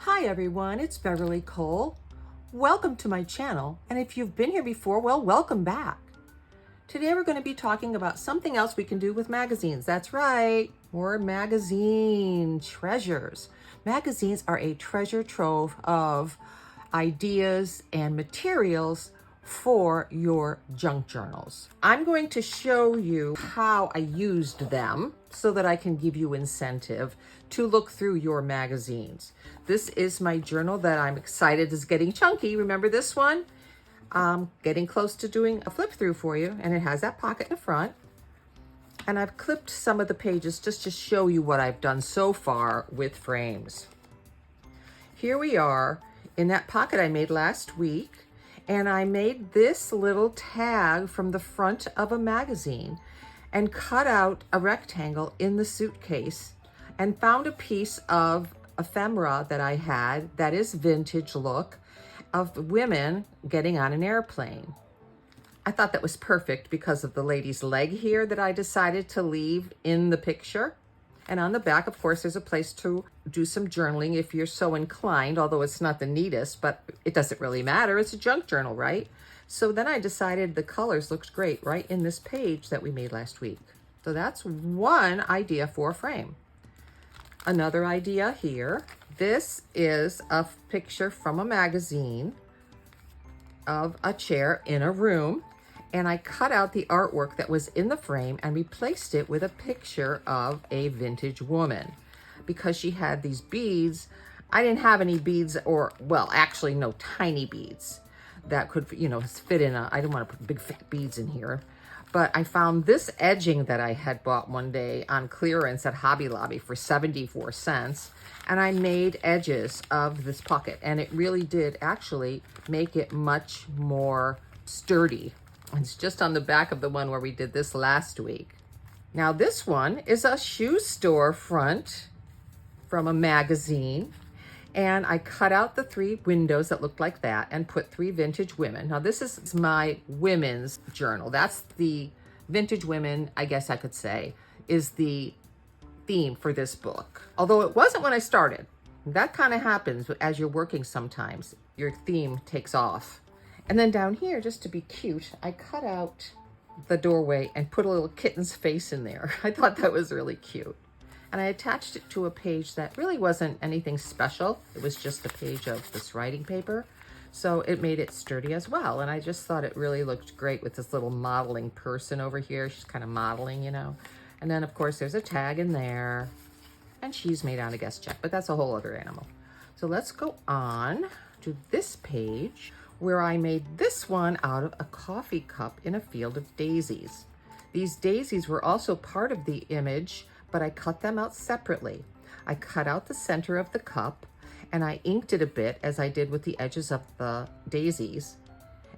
Hi everyone, it's Beverly Cole. Welcome to my channel, and if you've been here before, well, welcome back. Today we're going to be talking about something else we can do with magazines. That's right, more magazine treasures. Magazines are a treasure trove of ideas and materials for your junk journals. I'm going to show you how I used them so that I can give you incentive to look through your magazines. This is my journal that I'm excited is getting chunky. Remember this one? Getting close to doing a flip through for you, and it has that pocket in the front. And I've clipped some of the pages just to show you what I've done so far with frames. Here we are in that pocket I made last week, and I made this little tag from the front of a magazine and cut out a rectangle in the suitcase and found a piece of ephemera that I had that is vintage look of women getting on an airplane. I thought that was perfect because of the lady's leg here that I decided to leave in the picture. And on the back, of course, there's a place to do some journaling if you're so inclined, although it's not the neatest, but it doesn't really matter. It's a junk journal, right? So then I decided the colors looked great right in this page that we made last week. So that's one idea for a frame. Another idea here. This is a picture from a magazine of a chair in a room, and I cut out the artwork that was in the frame and replaced it with a picture of a vintage woman. Because she had these beads, I didn't have any beads, or, well, actually no tiny beads that could, fit in I didn't want to put big fat beads in here. But I found this edging that I had bought one day on clearance at Hobby Lobby for 74 cents. And I made edges of this pocket, and it really did actually make it much more sturdy. It's just on the back of the one where we did this last week. Now this one is a shoe store front from a magazine. And I cut out the 3 windows that looked like that and put 3 vintage women. Now this is my women's journal. That's the vintage women, I guess I could say, is the theme for this book. Although it wasn't when I started. That kind of happens as you're working sometimes. Your theme takes off. And then down here, just to be cute, I cut out the doorway and put a little kitten's face in there. I thought that was really cute. And I attached it to a page that really wasn't anything special. It was just a page of this writing paper. So it made it sturdy as well. And I just thought it really looked great with this little modeling person over here. She's kind of modeling, And then, of course, there's a tag in there. And she's made on a guest check, but that's a whole other animal. So let's go on to this page where I made this one out of a coffee cup in a field of daisies. These daisies were also part of the image, but I cut them out separately. I cut out the center of the cup and I inked it a bit as I did with the edges of the daisies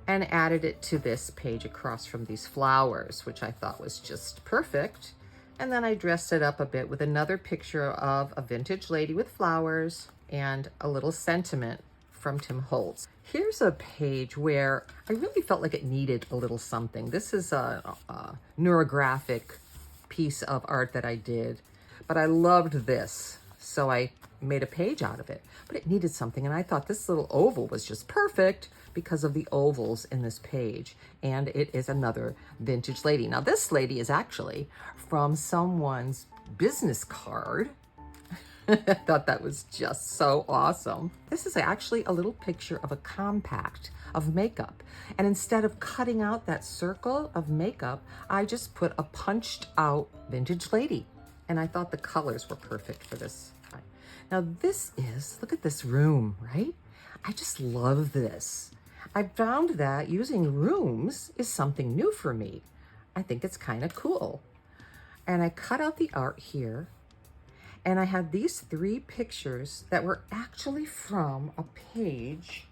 and added it to this page across from these flowers, which I thought was just perfect. And then I dressed it up a bit with another picture of a vintage lady with flowers and a little sentiment from Tim Holtz. Here's a page where I really felt like it needed a little something. This is a neurographic piece of art that I did, but I loved this, so I made a page out of it. But it needed something, and I thought this little oval was just perfect because of the ovals in this page. And it is another vintage lady. Now this lady is actually from someone's business card. I thought that was just so awesome. This is actually a little picture of a compact of makeup. And instead of cutting out that circle of makeup, I just put a punched out vintage lady. And I thought the colors were perfect for this. Now this is, look at this room, right? I just love this. I found that using rooms is something new for me. I think it's kind of cool. And I cut out the art here. And I had these 3 pictures that were actually from a page.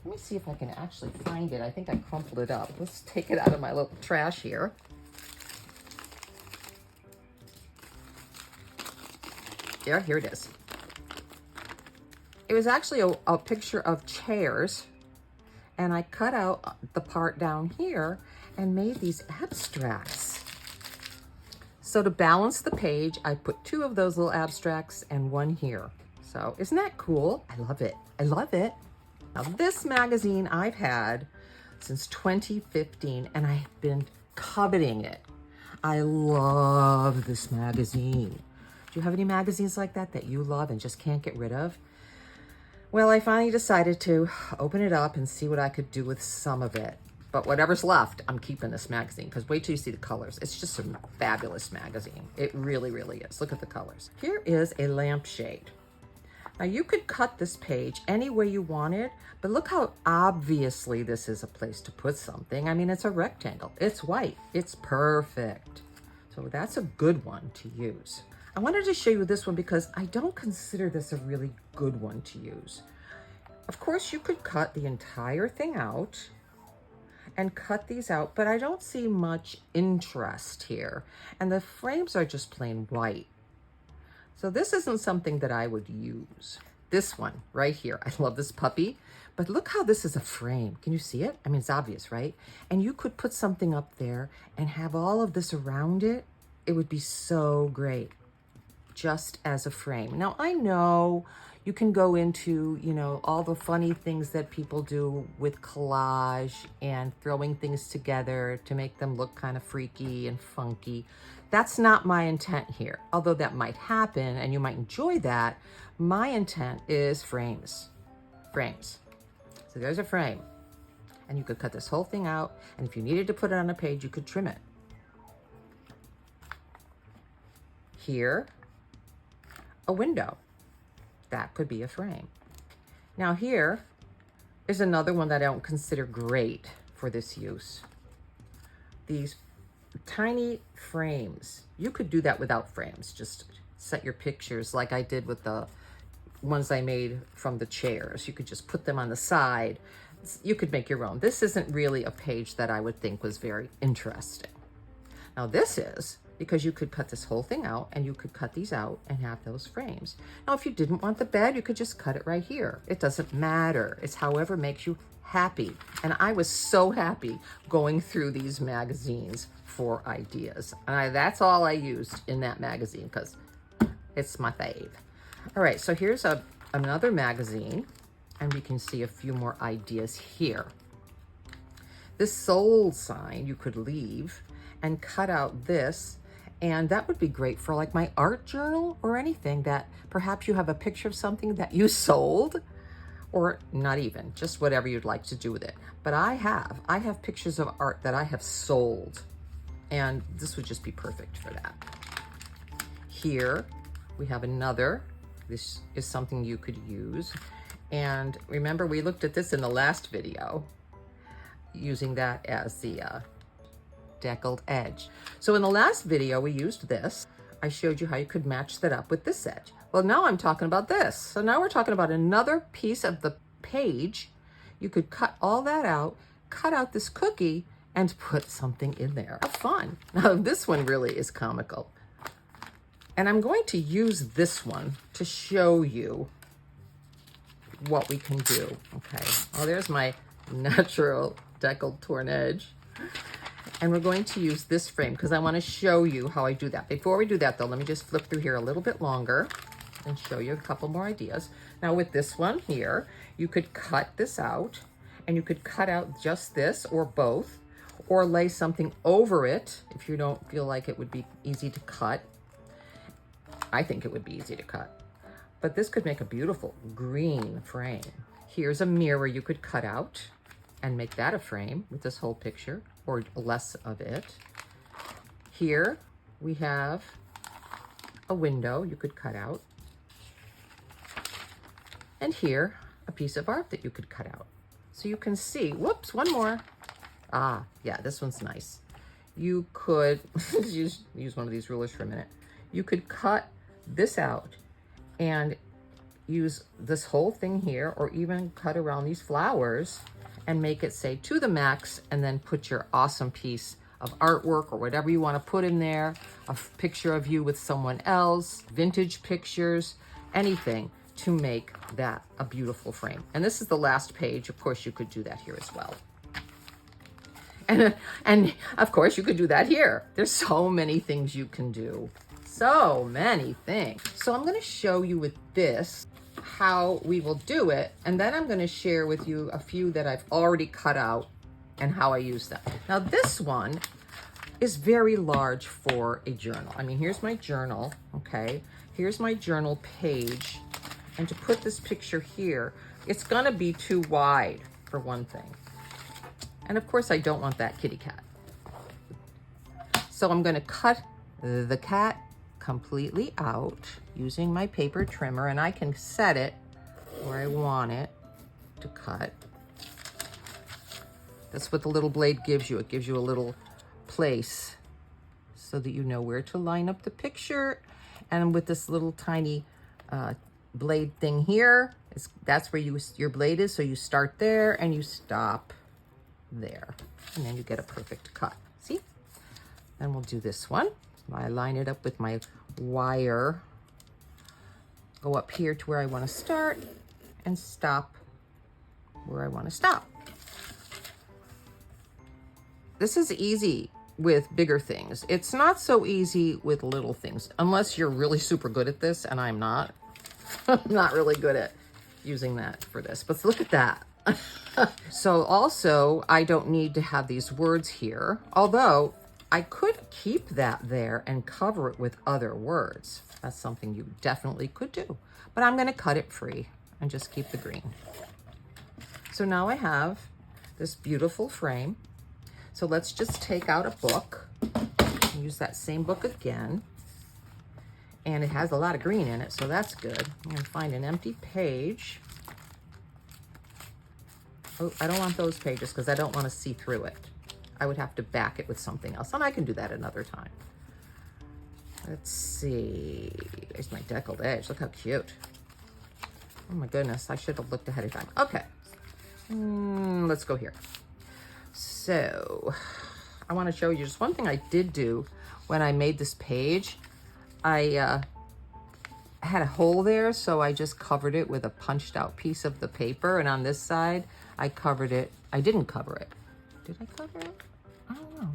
Let me see if I can actually find it. I think I crumpled it up. Let's take it out of my little trash here. Here it is. It was actually a picture of chairs. And I cut out the part down here and made these abstracts. So to balance the page, I put 2 of those little abstracts and 1 here. So isn't that cool? I love it. I love it. Now this magazine I've had since 2015 and I've been coveting it. I love this magazine. Do you have any magazines like that that you love and just can't get rid of? Well, I finally decided to open it up and see what I could do with some of it. But whatever's left, I'm keeping this magazine because wait till you see the colors. It's just a fabulous magazine. It really, really is. Look at the colors. Here is a lampshade. Now you could cut this page any way you wanted, but look how obviously this is a place to put something. I mean, it's a rectangle. It's white. It's perfect. So that's a good one to use. I wanted to show you this one because I don't consider this a really good one to use. Of course, you could cut the entire thing out and cut these out, but I don't see much interest here. And the frames are just plain white. So this isn't something that I would use. This one right here, I love this puppy, but look how this is a frame. Can you see it? I mean, it's obvious, right? And you could put something up there and have all of this around it. It would be so great just as a frame. Now I know you can go into, you know, all the funny things that people do with collage and throwing things together to make them look kind of freaky and funky. That's not my intent here, although that might happen and you might enjoy that. My intent is frames. Frames. So there's a frame. And you could cut this whole thing out, and if you needed to put it on a page, you could trim it. Here, a window. That could be a frame. Now here is another one that I don't consider great for this use. These tiny frames. You could do that without frames. Just set your pictures like I did with the ones I made from the chairs. You could just put them on the side. You could make your own. This isn't really a page that I would think was very interesting. Now this is, because you could cut this whole thing out and you could cut these out and have those frames. Now, if you didn't want the bed, you could just cut it right here. It doesn't matter. It's however makes you happy. And I was so happy going through these magazines for ideas. And that's all I used in that magazine because it's my fave. All right, so here's another magazine and we can see a few more ideas here. This soul sign you could leave and cut out this, and that would be great for like my art journal or anything that perhaps you have a picture of something that you sold, or not even, just whatever you'd like to do with it. But I have pictures of art that I have sold, and this would just be perfect for that. Here we have another. This is something you could use. And remember, we looked at this in the last video, using that as the deckled edge. So in the last video, we used this. I showed you how you could match that up with this edge. Well, now I'm talking about this. So now we're talking about another piece of the page. You could cut all that out, cut out this cookie, and put something in there. Have fun. Now, this one really is comical. And I'm going to use this one to show you what we can do. Okay. Oh, there's my natural deckled torn edge. And we're going to use this frame because I want to show you how I do that. Before we do that though, let me just flip through here a little bit longer and show you a couple more ideas. Now with this one here, you could cut this out and you could cut out just this or both, or lay something over it if you don't feel like it would be easy to cut. I think it would be easy to cut, but this could make a beautiful green frame. Here's a mirror you could cut out and make that a frame with this whole picture or less of it. Here we have a window you could cut out. And here, a piece of art that you could cut out. So you can see, whoops, one more. Ah, yeah, this one's nice. You could use one of these rulers for a minute. You could cut this out and use this whole thing here, or even cut around these flowers and make it say to the max, and then put your awesome piece of artwork or whatever you want to put in there, a picture of you with someone else, vintage pictures, anything to make that a beautiful frame. And this is the last page. Of course, you could do that here as well. And of course, you could do that here. There's so many things you can do. So many things. So I'm going to show you with this how we will do it, and then I'm going to share with you a few that I've already cut out and how I use them. Now this one is very large for a journal. I mean, here's my journal, okay? Here's my journal page. And to put this picture here, it's gonna be too wide for one thing. And of course I don't want that kitty cat. So I'm gonna cut the cat completely out using my paper trimmer, and I can set it where I want it to cut. That's what the little blade gives you. It gives you a little place so that you know where to line up the picture. And with this little tiny blade thing here, that's where your blade is. So you start there and you stop there, and then you get a perfect cut. See? Then we'll do this one. I line it up with my wire, go up here to where I want to start, and stop where I want to stop. This is easy with bigger things. It's not so easy with little things, unless you're really super good at this, and I'm not. I'm not really good at using that for this, but look at that. So also, I don't need to have these words here, although I could keep that there and cover it with other words. That's something you definitely could do, but I'm going to cut it free and just keep the green. So now I have this beautiful frame. So let's just take out a book and use that same book again. And it has a lot of green in it, so that's good. I'm gonna find an empty page. Oh, I don't want those pages because I don't want to see through it. I would have to back it with something else, and I can do that another time. Let's see, there's my deckled edge. Look how cute. Oh my goodness, I should have looked ahead of time. Okay, let's go here. So I want to show you just one thing I did do when I made this page. I had a hole there, so I just covered it with a punched out piece of the paper, and on this side I covered it. I didn't cover it. Did I cover it? I don't know.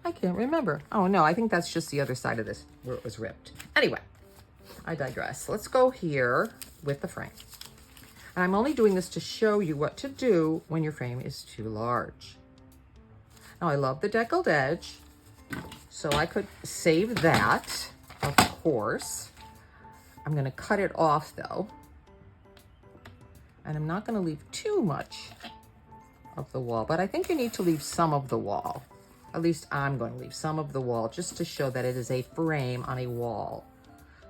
I can't remember. Oh no, I think that's just the other side of this where it was ripped. Anyway, I digress. Let's go here with the frame. And I'm only doing this to show you what to do when your frame is too large. Now I love the deckled edge, so I could save that, of course. I'm going to cut it off though, and I'm not going to leave too much of the wall, but I think you need to leave some of the wall. At least I'm going to leave some of the wall just to show that it is a frame on a wall.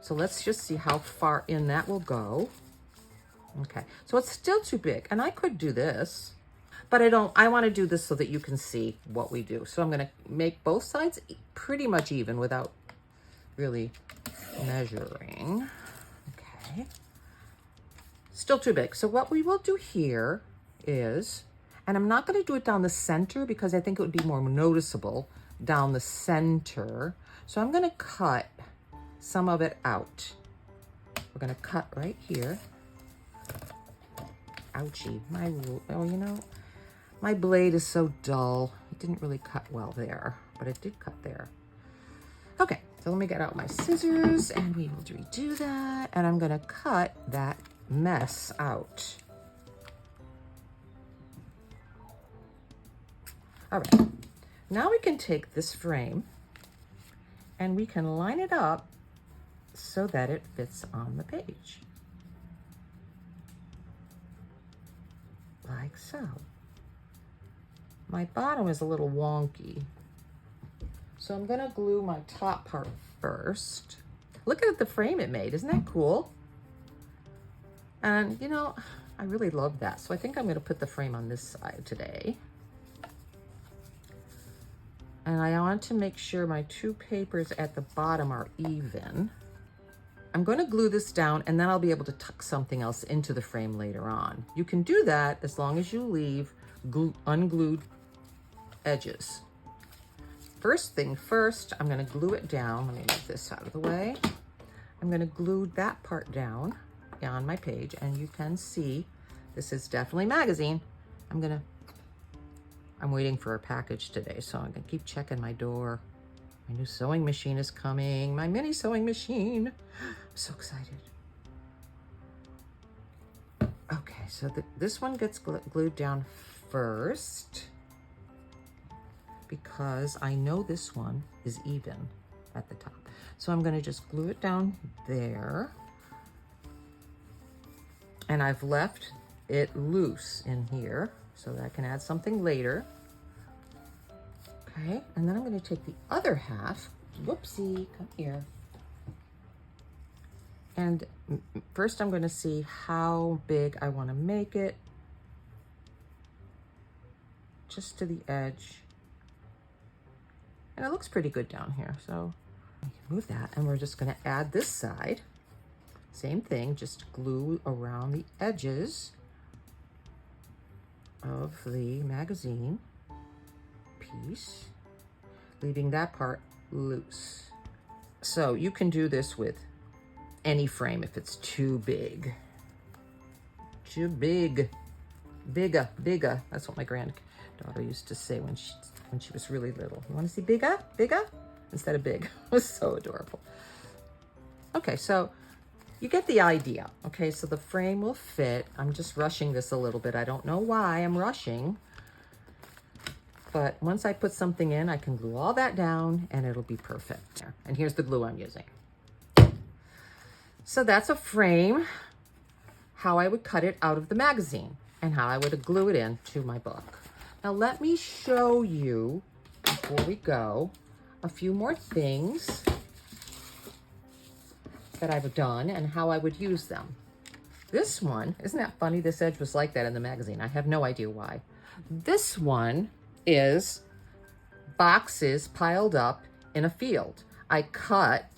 So let's just see how far in that will go. Okay, so it's still too big, and I could do this, but I want to do this so that you can see what we do. So I'm going to make both sides pretty much even without really measuring. Okay, still too big. So what we will do here is, and I'm not going to do it down the center because I think it would be more noticeable down the center. So I'm going to cut some of it out. We're going to cut right here. Ouchie, my blade is so dull. It didn't really cut well there, but it did cut there. Okay, so let me get out my scissors and we will redo that. And I'm gonna cut that mess out. All right, now we can take this frame and we can line it up so that it fits on the page. Like so. My bottom is a little wonky, so I'm gonna glue my top part first. Look at the frame it made, isn't that cool? And you know, I really love that, so I think I'm gonna put the frame on this side today. And I want to make sure my two papers at the bottom are even. I'm going to glue this down, and then I'll be able to tuck something else into the frame later on. You can do that as long as you leave unglued edges. First thing first, I'm going to glue it down. Let me move this out of the way. I'm going to glue that part down on my page, and you can see this is definitely magazine. I'm waiting for a package today, so I'm going to keep checking my door. My new sewing machine is coming. My mini sewing machine. I'm so excited. Okay, so this one gets glued down first because I know this one is even at the top. So I'm going to just glue it down there. And I've left it loose in here so that I can add something later. Okay, and then I'm going to take the other half. Whoopsie, come here. And first I'm going to see how big I want to make it. Just to the edge. And it looks pretty good down here, so I can move that. And we're just going to add this side. Same thing, just glue around the edges of the magazine piece, leaving that part loose. So you can do this with any frame if it's too big. Too big. Bigger, bigger. That's what my granddaughter used to say when she was really little. You want to see bigger? Bigger? Instead of big. It was so adorable. Okay, so you get the idea. Okay, so the frame will fit. I'm just rushing this a little bit. I don't know why I'm rushing. But once I put something in, I can glue all that down and it'll be perfect. And here's the glue I'm using. So that's a frame, how I would cut it out of the magazine and how I would glue it into my book. Now let me show you, before we go, a few more things that I've done and how I would use them. This one, isn't that funny? This edge was like that in the magazine. I have no idea why. This one is boxes piled up in a field. I cut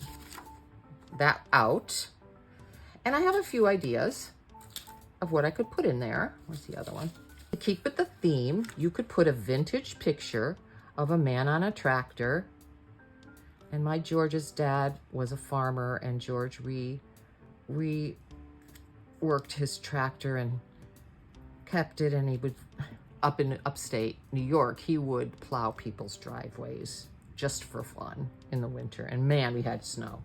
that out and I have a few ideas of what I could put in there. Where's the other one? To keep with the theme, you could put a vintage picture of a man on a tractor. And my George's dad was a farmer, and George reworked his tractor and kept it, and he would, up in upstate New York, he would plow people's driveways just for fun in the winter. And man, we had snow.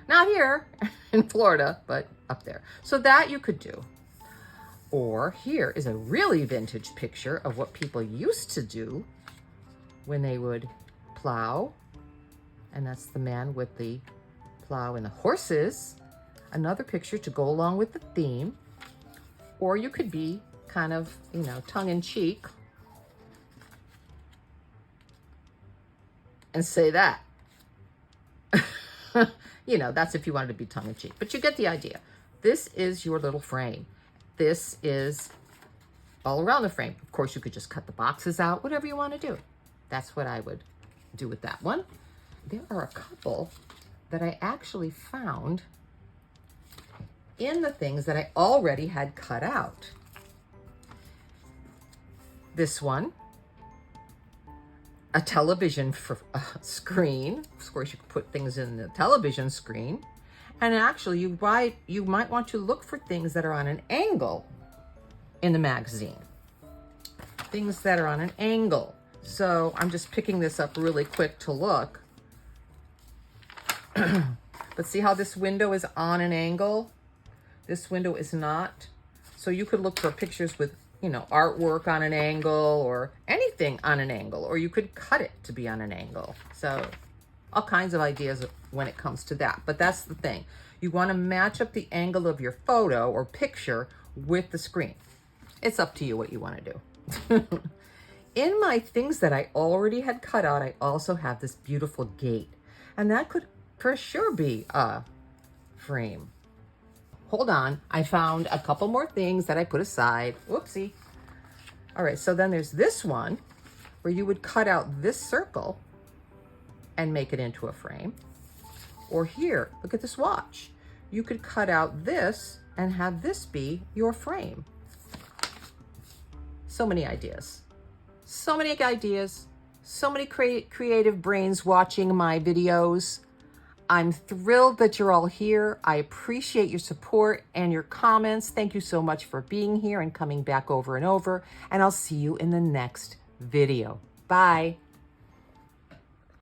Not here in Florida, but up there. So that you could do. Or here is a really vintage picture of what people used to do when they would plow. And that's the man with the plow and the horses. Another picture to go along with the theme. Or you could be kind of, you know, tongue-in-cheek and say that. You know, that's if you wanted to be tongue-in-cheek. But you get the idea. This is your little frame. This is all around the frame. Of course, you could just cut the boxes out, whatever you want to do. That's what I would do with that one. There are a couple that I actually found in the things that I already had cut out. This one, a television screen. Of course, you can put things in the television screen. And actually, you might want to look for things that are on an angle in the magazine. Things that are on an angle. So I'm just picking this up really quick to look. But see how this window is on an angle? This window is not. So you could look for pictures with, you know, artwork on an angle or anything on an angle, or you could cut it to be on an angle. So all kinds of ideas when it comes to that. But that's the thing. You want to match up the angle of your photo or picture with the screen. It's up to you what you want to do. In my things that I already had cut out, I also have this beautiful gate. And that could for sure be a frame. Hold on. I found a couple more things that I put aside. Whoopsie. All right, so then there's this one where you would cut out this circle and make it into a frame. Or here, look at this watch. You could cut out this and have this be your frame. So many ideas. So many ideas. So many creative brains watching my videos. I'm thrilled that you're all here. I appreciate your support and your comments. Thank you so much for being here and coming back over and over. And I'll see you in the next video. Bye.